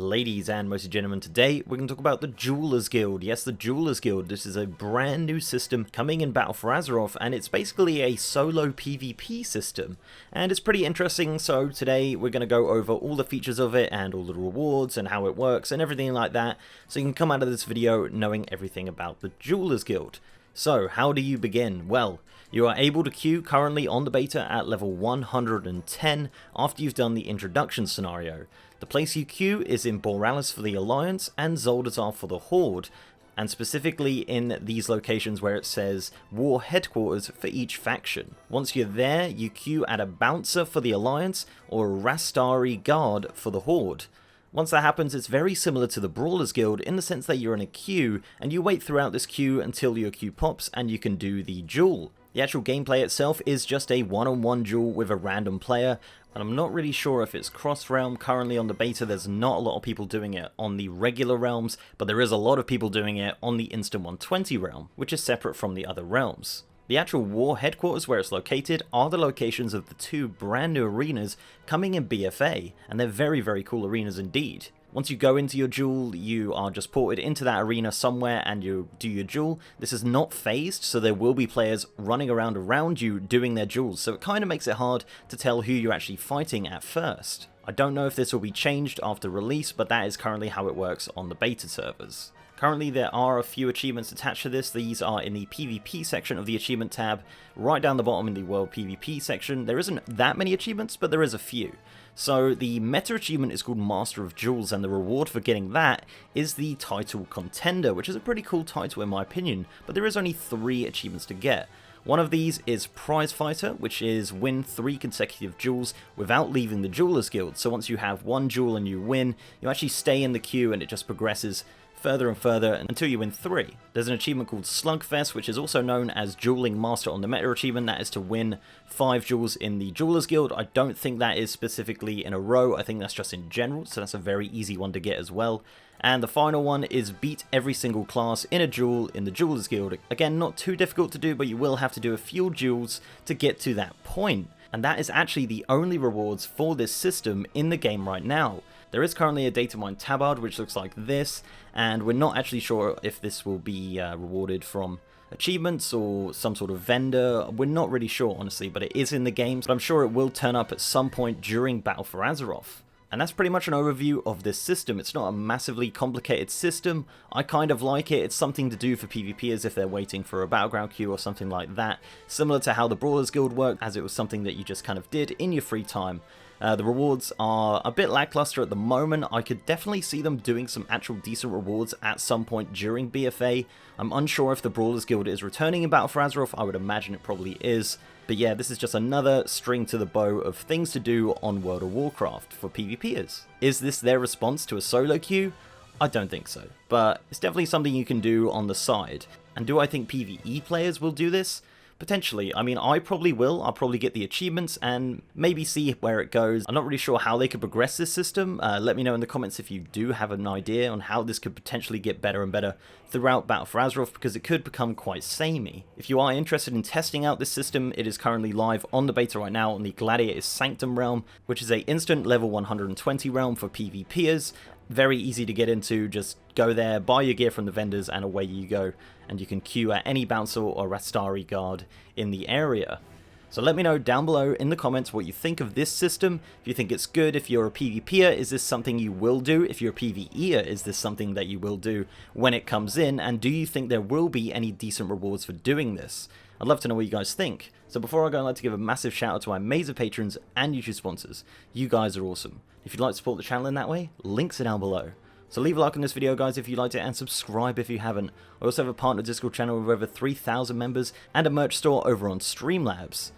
Ladies and mostly gentlemen, today we're going to talk about the Duelers Guild. Yes, the Duelers Guild. This is a brand new system coming in Battle for Azeroth, and it's basically a solo PvP system. And it's pretty interesting, so today we're going to go over all the features of it and all the rewards and how it works and everything like that, so you can come out of this video knowing everything about the Duelers Guild. So, how do you begin? Well, you are able to queue currently on the beta at level 110 after you've done the introduction scenario. The place you queue is in Borealis for the Alliance and Zoldatar for the Horde, and specifically in these locations where it says War Headquarters for each faction. Once you're there, you queue at a Bouncer for the Alliance or a Rastari Guard for the Horde. Once that happens, it's very similar to the Brawlers Guild in the sense that you're in a queue, and you wait throughout this queue until your queue pops and you can do the duel. The actual gameplay itself is just a one-on-one duel with a random player, and I'm not really sure if it's cross-realm. Currently on the beta, there's not a lot of people doing it on the regular realms, but there is a lot of people doing it on the Instant 120 realm, which is separate from the other realms. The actual war headquarters where it's located are the locations of the two brand new arenas coming in BFA, and they're very, very cool arenas indeed. Once you go into your duel, you are just ported into that arena somewhere and you do your duel. This is not phased, so there will be players running around you doing their duels, so it kind of makes it hard to tell who you're actually fighting at first. I don't know if this will be changed after release, but that is currently how it works on the beta servers. Currently there are a few achievements attached to this. These are in the PvP section of the achievement tab. Right down the bottom in the World PvP section, there isn't that many achievements, but there is a few. So the meta achievement is called Master of Duels, and the reward for getting that is the Title Contender, which is a pretty cool title in my opinion, but there is only 3 achievements to get. One of these is Prize Fighter, which is win 3 consecutive duels without leaving the Duelers Guild. So once you have one duel and you win, you actually stay in the queue and it just progresses further and further until you win 3. There's an achievement called Slugfest, which is also known as Dueling Master on the meta achievement. That is to win 5 duels in the Duelers Guild. I don't think that is specifically in a row, I think that's just in general, so that's a very easy one to get as well. And the final one is beat every single class in a duel in the Duelers Guild. Again, not too difficult to do, but you will have to do a few duels to get to that point. And that is actually the only rewards for this system in the game right now. There is currently a data mine Tabard, which looks like this, and we're not actually sure if this will be rewarded from achievements or some sort of vendor. We're not really sure, honestly, but it is in the game, but I'm sure it will turn up at some point during Battle for Azeroth. And that's pretty much an overview of this system. It's not a massively complicated system. I kind of like it. It's something to do for PvPers if they're waiting for a battleground queue or something like that. Similar to how the Brawlers Guild worked, as it was something that you just kind of did in your free time. The rewards are a bit lackluster at the moment. I could definitely see them doing some actual decent rewards at some point during BFA. I'm unsure if the Brawlers Guild is returning in Battle for Azeroth. I would imagine it probably is. But yeah, this is just another string to the bow of things to do on World of Warcraft for PvPers. Is this their response to a solo queue? I don't think so, but it's definitely something you can do on the side. And do I think PvE players will do this? Potentially. I mean, I probably will. I'll probably get the achievements and maybe see where it goes. I'm not really sure how they could progress this system. Let me know in the comments if you do have an idea on how this could potentially get better and better throughout Battle for Azeroth, because it could become quite samey. If you are interested in testing out this system, it is currently live on the beta right now on the Gladiator's Sanctum realm, which is a instant level 120 realm for PvPers. Very easy to get into. Just go there, buy your gear from the vendors, and away you go. And you can queue at any Bouncer or Rastari Guard in the area. So let me know down below in the comments what you think of this system. If you think it's good, if you're a PvPer, is this something you will do? If you're a PvEer, is this something that you will do when it comes in? And do you think there will be any decent rewards for doing this? I'd love to know what you guys think. So before I go, I'd like to give a massive shout out to my amazing patrons and YouTube sponsors. You guys are awesome. If you'd like to support the channel in that way, links are down below. So leave a like on this video, guys, if you liked it, and subscribe if you haven't. I also have a partner Discord channel with over 3,000 members and a merch store over on Streamlabs.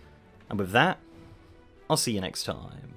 And with that, I'll see you next time.